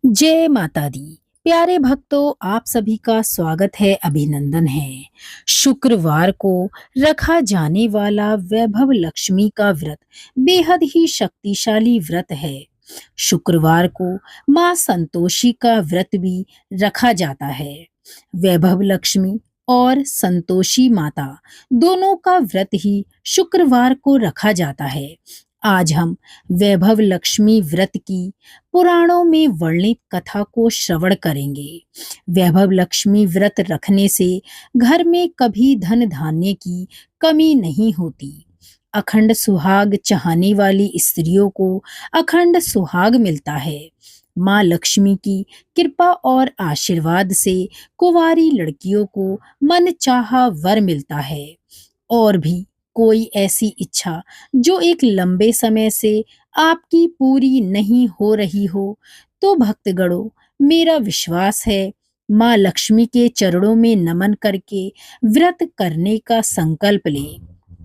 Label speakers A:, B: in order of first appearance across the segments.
A: जय माता दी। प्यारे भक्तों, आप सभी का स्वागत है, अभिनंदन है। शुक्रवार को रखा जाने वाला वैभव लक्ष्मी का व्रत बेहद ही शक्तिशाली व्रत है। शुक्रवार को माँ संतोषी का व्रत भी रखा जाता है। वैभव लक्ष्मी और संतोषी माता दोनों का व्रत ही शुक्रवार को रखा जाता है। आज हम वैभव लक्ष्मी व्रत की पुराणों में वर्णित कथा को श्रवण करेंगे। वैभव लक्ष्मी व्रत रखने से घर में कभी धन धान्य की कमी नहीं होती। अखंड सुहाग चाहने वाली स्त्रियों को अखंड सुहाग मिलता है। माँ लक्ष्मी की कृपा और आशीर्वाद से कुंवारी लड़कियों को मन चाहा वर मिलता है। और भी कोई ऐसी इच्छा जो एक लंबे समय से आपकी पूरी नहीं हो रही हो, तो भक्तगणों, मेरा विश्वास है, माँ लक्ष्मी के चरणों में नमन करके व्रत करने का संकल्प लें।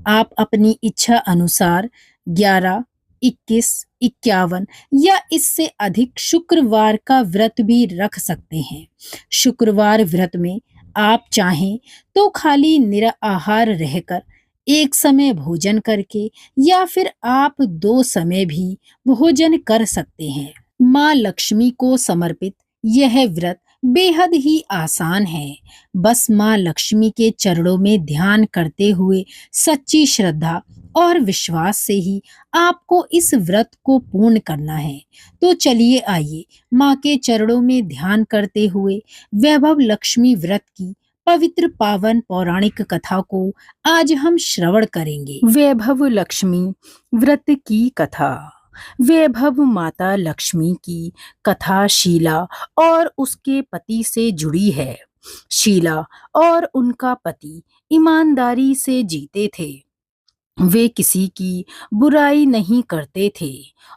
A: आप अपनी इच्छा अनुसार 11, 21, 51 या इससे अधिक शुक्रवार का व्रत भी रख सकते हैं। शुक्रवार व्रत में आप चाहें तो खाली निराहार रहकर एक समय भोजन करके या फिर आप 2 समय भी भोजन कर सकते हैं। माँ लक्ष्मी को समर्पित यह व्रत बेहद ही आसान है। बस माँ लक्ष्मी के चरणों में ध्यान करते हुए सच्ची श्रद्धा और विश्वास से ही आपको इस व्रत को पूर्ण करना है। तो चलिए आइए, माँ के चरणों में ध्यान करते हुए वैभव लक्ष्मी व्रत की पवित्र पावन पौराणिक कथा को आज हम श्रवण करेंगे। वैभव लक्ष्मी व्रत की कथा। वैभव माता लक्ष्मी की कथा शीला और उसके पति से जुड़ी है। शीला और उनका पति ईमानदारी से जीते थे। वे किसी की बुराई नहीं करते थे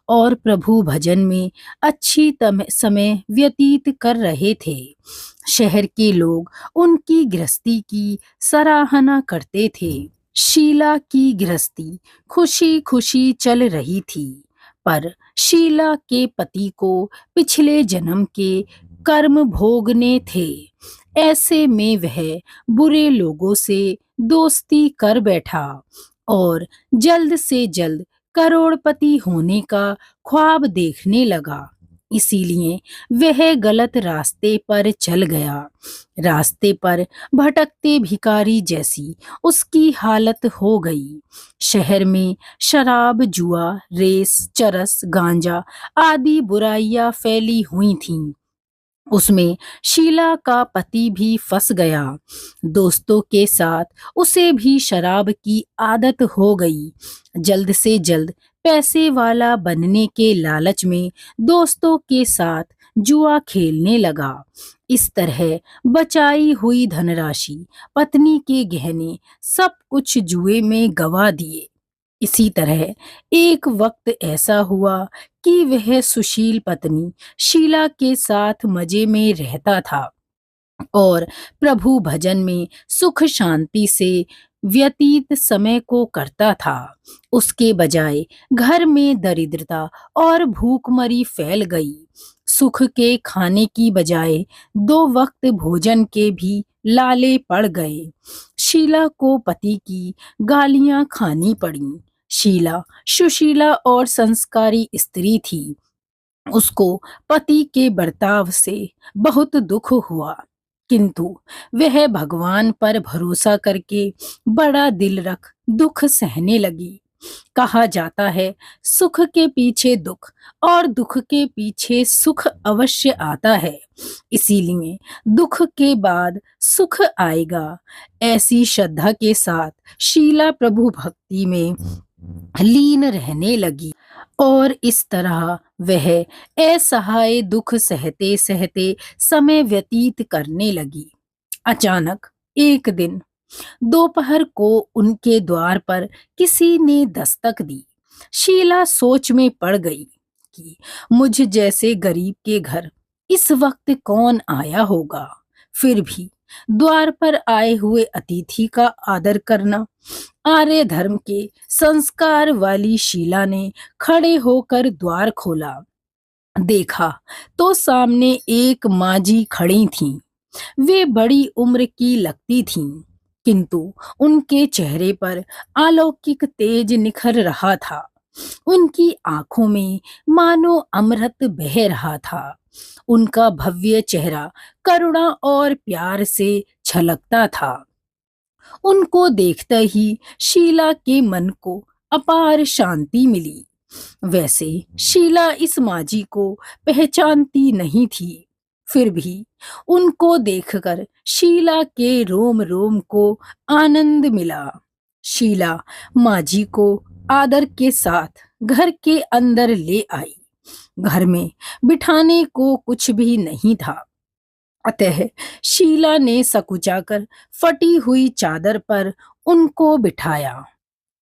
A: और प्रभु भजन में अच्छी समय व्यतीत कर रहे थे। शहर के लोग उनकी गृहस्थी की सराहना करते थे। शीला की गृहस्थी खुशी खुशी चल रही थी, पर शीला के पति को पिछले जन्म के कर्म भोगने थे। ऐसे में वह बुरे लोगों से दोस्ती कर बैठा और जल्द से जल्द करोड़पति होने का ख्वाब देखने लगा। इसीलिए वह गलत रास्ते पर चल गया। रास्ते पर भटकते भिखारी जैसी उसकी हालत हो गई। शहर में शराब, जुआ, रेस, चरस, गांजा आदि बुराइयां फैली हुई थीं। उसमें शीला का पति भी फंस गया। दोस्तों के साथ उसे भी शराब की आदत हो गई। जल्द से जल्द पैसे वाला बनने के लालच में दोस्तों के साथ जुआ खेलने लगा। इस तरह बचाई हुई धनराशि, पत्नी के गहने, सब कुछ जुए में गवा दिए। इसी तरह एक वक्त ऐसा हुआ कि वह सुशील पत्नी शीला के साथ मजे में रहता था और प्रभु भजन में सुख शांति से व्यतीत समय को करता था। उसके बजाय घर में दरिद्रता और भूखमरी फैल गई। सुख के खाने की बजाय 2 वक्त भोजन के भी लाले पड़ गए। शीला को पति की गालियां खानी पड़ी। शीला सुशीला और संस्कारी स्त्री थी। उसको पति के बर्ताव से बहुत दुख हुआ, किंतु वह भगवान पर भरोसा करके बड़ा दिल रख दुख सहने लगी। कहा जाता है, सुख के पीछे दुख और दुख के पीछे सुख अवश्य आता है। इसीलिए दुख के बाद सुख आएगा। ऐसी श्रद्धा के साथ शीला प्रभु भक्ति में लीन रहने लगी और इस तरह वह असहाय दुख सहते सहते समय व्यतीत करने लगी। अचानक एक दिन दोपहर को उनके द्वार पर किसी ने दस्तक दी। शीला सोच में पड़ गई कि मुझ जैसे गरीब के घर इस वक्त कौन आया होगा। फिर भी द्वार पर आए हुए अतिथि का आदर करना। आर्य धर्म के संस्कार वाली शीला ने खड़े होकर द्वार खोला। देखा तो सामने एक माँ जी खड़ी थीं। वे बड़ी उम्र की लगती थीं, किंतु उनके चेहरे पर अलौकिक तेज निखर रहा था। उनकी आंखों में मानो अमृत बह रहा था। उनका भव्य चेहरा करुणा और प्यार से छलकता था। उनको देखते ही शीला के मन को अपार शांति मिली। वैसे शीला इस माजी को पहचानती नहीं थी, फिर भी उनको देखकर शीला के रोम रोम को आनंद मिला। शीला माजी को आदर के साथ घर के अंदर ले आई। घर में बिठाने को कुछ भी नहीं था, अतः शीला ने सकुचाकर फटी हुई चादर पर उनको बिठाया।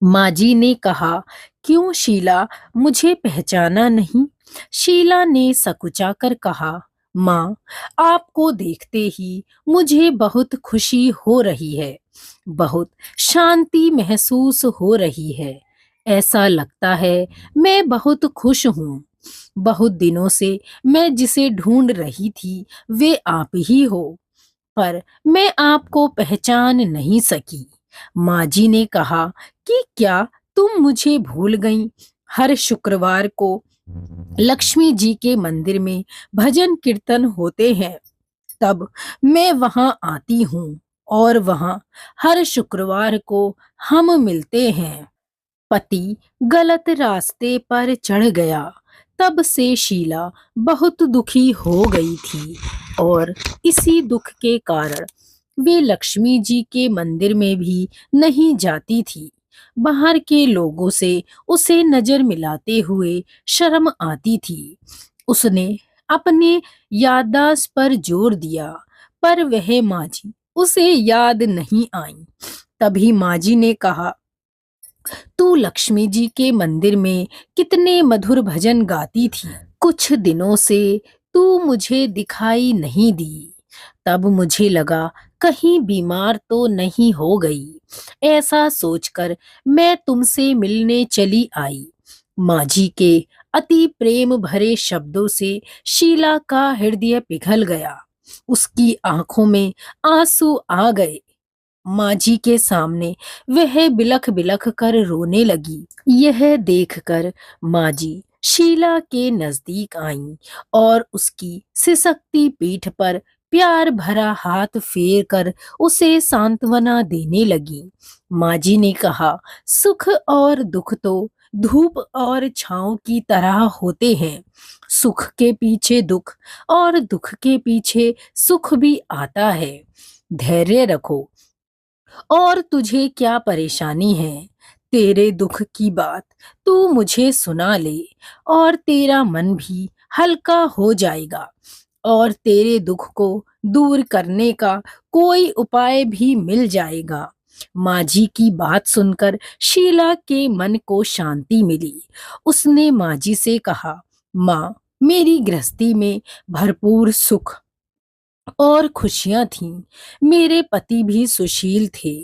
A: माजी ने कहा, क्यों शीला, मुझे पहचाना नहीं? शीला ने सकुचाकर कहा, माँ, आपको देखते ही मुझे बहुत खुशी हो रही है, बहुत शांति महसूस हो रही है। ऐसा लगता है मैं बहुत खुश हूँ। बहुत दिनों से मैं जिसे ढूंढ रही थी वे आप ही हो, पर मैं आपको पहचान नहीं सकी। माँ जी ने कहा कि क्या तुम मुझे भूल गईं? हर शुक्रवार को लक्ष्मी जी के मंदिर में भजन कीर्तन होते हैं, तब मैं वहां आती हूँ और वहां हर शुक्रवार को हम मिलते हैं। पति गलत रास्ते पर चढ़ गया, तब से शीला बहुत दुखी हो गई थी और इसी दुख के कारण वे लक्ष्मी जी के मंदिर में भी नहीं जाती थी। बाहर के लोगों से उसे नजर मिलाते हुए शर्म आती थी। उसने अपने याददाश्त पर जोर दिया, पर वह माजी उसे याद नहीं आई। तभी माजी ने कहा, तू लक्ष्मी जी के मंदिर में कितने मधुर भजन गाती थी, कुछ दिनों से तू मुझे दिखाई नहीं दी। तब मुझे लगा कहीं बीमार तो नहीं हो गई। ऐसा सोचकर मैं तुमसे मिलने चली आई। माँ जी के अति प्रेम भरे शब्दों से शीला का हृदय पिघल गया। उसकी आंखों में आंसू आ गए। माँ जी के सामने वह बिलख बिलख कर रोने लगी। यह देखकर माँ जी शीला के नजदीक आईं और उसकी सिसकती पीठ पर प्यार भरा हाथ फेर कर उसे सांत्वना देने लगी। माँ जी ने कहा, सुख और दुख तो धूप और छांव की तरह होते हैं। सुख के पीछे दुख और दुख के पीछे सुख भी आता है। धैर्य रखो। और तुझे क्या परेशानी है? तेरे दुख की बात तू मुझे सुना ले और तेरा मन भी हल्का हो जाएगा और तेरे दुख को दूर करने का कोई उपाय भी मिल जाएगा। माँ जी की बात सुनकर शीला के मन को शांति मिली। उसने माँ जी से कहा, माँ, मेरी गृहस्थी में भरपूर सुख और खुशियां थीं। मेरे पति भी सुशील थे।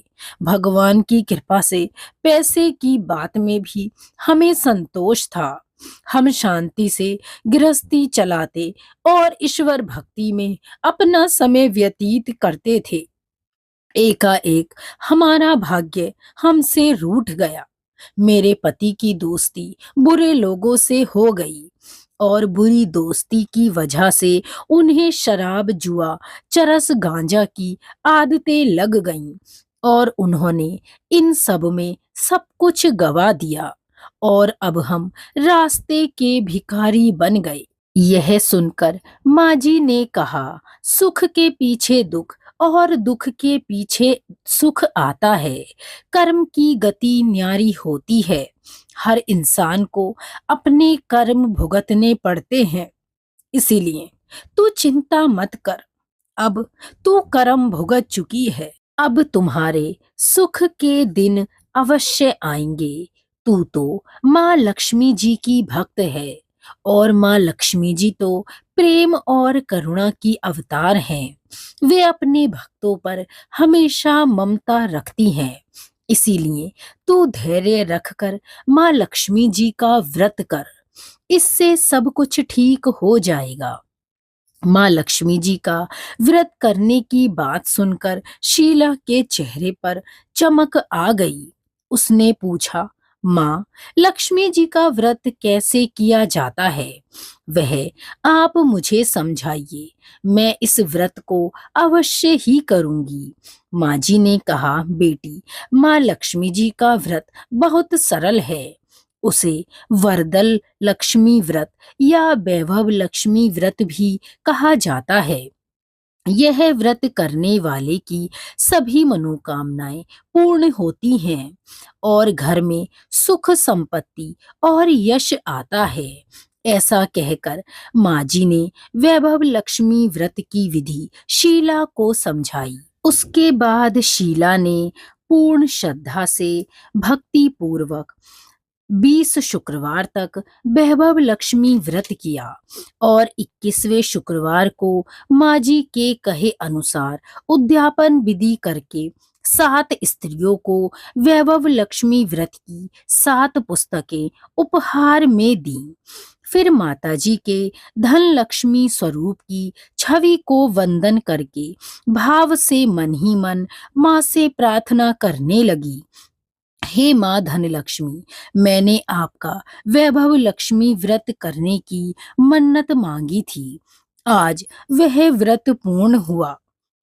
A: भगवान की कृपा से पैसे की बात में भी हमें संतोष था। हम शांति से गृहस्थी चलाते और ईश्वर भक्ति में अपना समय व्यतीत करते थे। एकाएक हमारा भाग्य हमसे रूठ गया। मेरे पति की दोस्ती बुरे लोगों से हो गई और बुरी दोस्ती की वजह से उन्हें शराब, जुआ, चरस, गांजा की आदतें लग गईं और उन्होंने इन सब में सब कुछ गवा दिया और अब हम रास्ते के भिखारी बन गए। यह सुनकर माँ जी ने कहा, सुख के पीछे दुख और दुख के पीछे सुख आता है। कर्म की गति न्यारी होती है। हर इंसान को अपने कर्म भुगतने पड़ते हैं। इसीलिए तू चिंता मत कर। अब तू कर्म भुगत चुकी है। अब तुम्हारे सुख के दिन अवश्य आएंगे। तू तो माँ लक्ष्मी जी की भक्त है और माँ लक्ष्मी जी तो प्रेम और करुणा की अवतार हैं। वे अपने भक्तों पर हमेशा ममता रखती हैं। इसीलिए तू धैर्य रखकर माँ लक्ष्मी जी का व्रत कर। इससे सब कुछ ठीक हो जाएगा। माँ लक्ष्मी जी का व्रत करने की बात सुनकर शीला के चेहरे पर चमक आ गई। उसने पूछा, माँ, लक्ष्मी जी का व्रत कैसे किया जाता है? वह आप मुझे समझाइए। मैं इस व्रत को अवश्य ही करूंगी। माँ जी ने कहा, बेटी, माँ लक्ष्मी जी का व्रत बहुत सरल है। उसे वरदल लक्ष्मी व्रत या वैभव लक्ष्मी व्रत भी कहा जाता है। यह व्रत करने वाले की सभी मनोकामनाएं पूर्ण होती हैं और घर में सुख संपत्ति और यश आता है। ऐसा कहकर माँ जी ने वैभव लक्ष्मी व्रत की विधि शीला को समझाई। उसके बाद शीला ने पूर्ण श्रद्धा से भक्ति पूर्वक 20 शुक्रवार तक वैभव लक्ष्मी व्रत किया और 21वें शुक्रवार को माँ जी के कहे अनुसार उद्यापन विधि करके 7 स्त्रियों को वैभव लक्ष्मी व्रत की 7 पुस्तकें उपहार में दी। फिर माता जी के धन लक्ष्मी स्वरूप की छवि को वंदन करके भाव से मन ही मन माँ से प्रार्थना करने लगी, हे माँ धनलक्ष्मी, मैंने आपका वैभव लक्ष्मी व्रत करने की मन्नत मांगी थी। आज वह व्रत पूर्ण हुआ।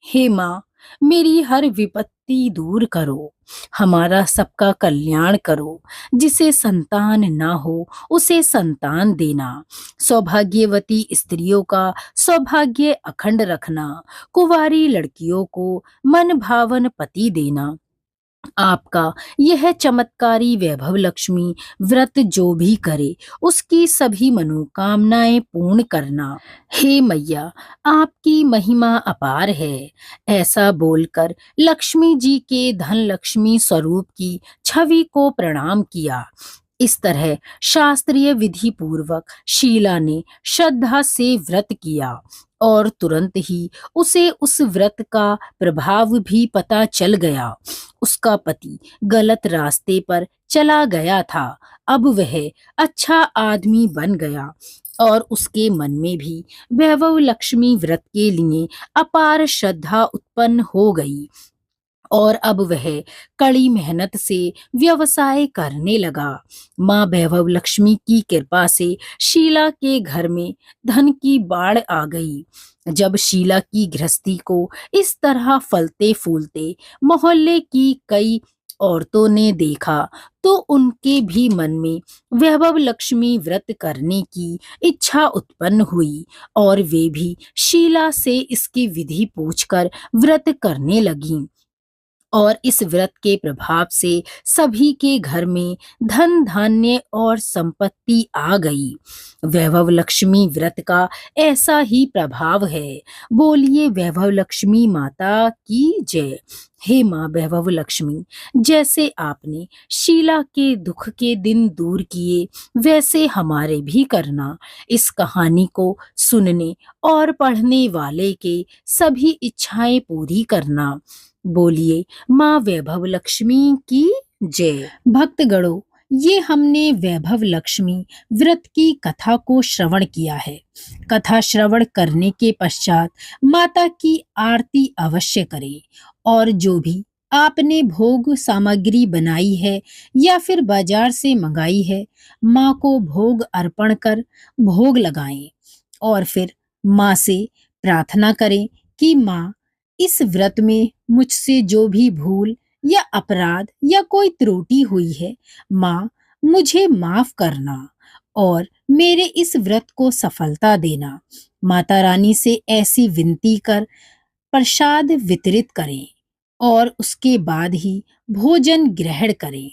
A: हे माँ, मेरी हर विपत्ति दूर करो, हमारा सबका कल्याण करो। जिसे संतान ना हो उसे संतान देना, सौभाग्यवती स्त्रियों का सौभाग्य अखंड रखना, कुंवारी लड़कियों को मन भावन पति देना। आपका यह चमत्कारी वैभव लक्ष्मी व्रत जो भी करे उसकी सभी मनोकामनाएं पूर्ण करना। हे मैया, आपकी महिमा अपार है। ऐसा बोलकर लक्ष्मी जी के धन लक्ष्मी स्वरूप की छवि को प्रणाम किया। इस तरह शास्त्रीय विधि पूर्वक शीला ने श्रद्धा से व्रत किया और तुरंत ही उसे उस व्रत का प्रभाव भी पता चल गया। उसका पति गलत रास्ते पर चला गया था, अब वह अच्छा आदमी बन गया और उसके मन में भी वैभव लक्ष्मी व्रत के लिए अपार श्रद्धा उत्पन्न हो गई और अब वह कड़ी मेहनत से व्यवसाय करने लगा। माँ वैभव लक्ष्मी की कृपा से शीला के घर में धन की बाढ़ आ गई। जब शीला की गृहस्थी को इस तरह फलते फूलते मोहल्ले की कई औरतों ने देखा तो उनके भी मन में वैभव लक्ष्मी व्रत करने की इच्छा उत्पन्न हुई और वे भी शीला से इसकी विधि पूछकर व्रत करने लगीं। और इस व्रत के प्रभाव से सभी के घर में धन धान्य और संपत्ति आ गई। वैभव लक्ष्मी व्रत का ऐसा ही प्रभाव है। बोलिए वैभव लक्ष्मी माता की जय। हे माँ वैभव लक्ष्मी, जैसे आपने शीला के दुख के दिन दूर किए वैसे हमारे भी करना। इस कहानी को सुनने और पढ़ने वाले के सभी इच्छाएं पूरी करना। बोलिए माँ वैभव लक्ष्मी की जय। भक्तगणों, ये हमने वैभव लक्ष्मी व्रत की कथा को श्रवण किया है। कथा श्रवण करने के पश्चात माता की आरती अवश्य करें और जो भी आपने भोग सामग्री बनाई है या फिर बाजार से मंगाई है, माँ को भोग अर्पण कर भोग लगाएं और फिर माँ से प्रार्थना करें कि माँ, इस व्रत में मुझसे जो भी भूल या अपराध या कोई त्रुटि हुई है, माँ मुझे माफ करना और मेरे इस व्रत को सफलता देना। माता रानी से ऐसी विनती कर प्रसाद वितरित करें और उसके बाद ही भोजन ग्रहण करें।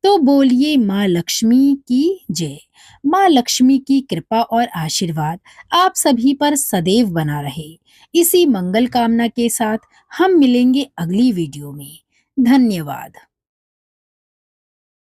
A: तो बोलिए माँ लक्ष्मी की जय। माँ लक्ष्मी की कृपा और आशीर्वाद आप सभी पर सदैव बना रहे। इसी मंगल कामना के साथ हम मिलेंगे अगली वीडियो में। धन्यवाद।